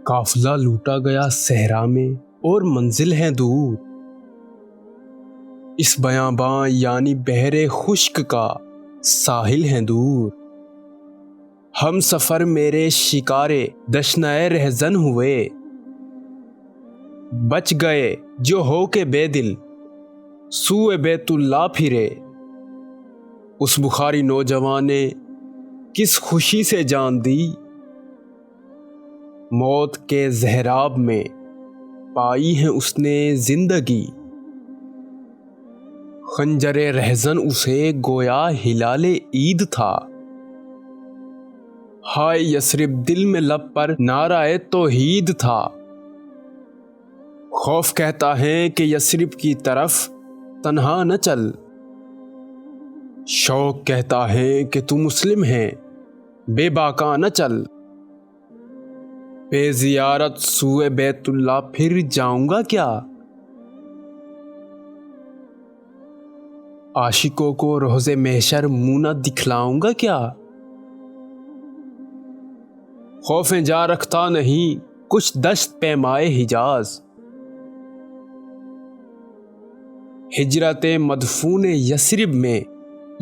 قافلہ لوٹا گیا صحرا میں اور منزل ہے دور، اس بیاباں یعنی بحر خشک کا ساحل ہے دور۔ ہم سفر میرے شکارے دشنائے رہزن ہوئے، بچ گئے جو ہو کے بے دل سوئے بیت اللہ پھرے۔ اس بخاری نوجوان نے کس خوشی سے جان دی، موت کے زہراب میں پائی ہے اس نے زندگی۔ خنجر رہزن اسے گویا ہلال عید تھا، ہائے یثرب دل میں لب پر نعرہ توحید تھا۔ خوف کہتا ہے کہ یثرب کی طرف تنہا نہ چل، شوق کہتا ہے کہ تو مسلم ہے بے باکا نہ چل۔ بے زیارت سوئے بیت اللہ پھر جاؤں گا کیا، عاشقوں کو روز محشر منہ نہ دکھلاؤں گا کیا۔ خوف جا رکھتا نہیں کچھ دشت پیمائے حجاز، ہجرت مدفون یثرب میں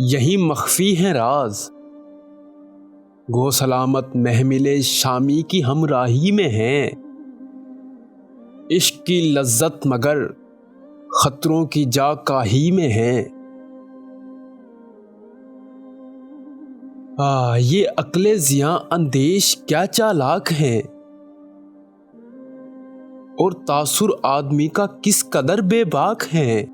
یہی مخفی ہے راز۔ گو سلامت محمل شامی کی ہمراہی میں ہیں، عشق کی لذت مگر خطروں کی جا کاہی میں ہے۔ یہ عقل زیاں اندیش کیا چالاک ہیں، اور تاثر آدمی کا کس قدر بے باک ہیں۔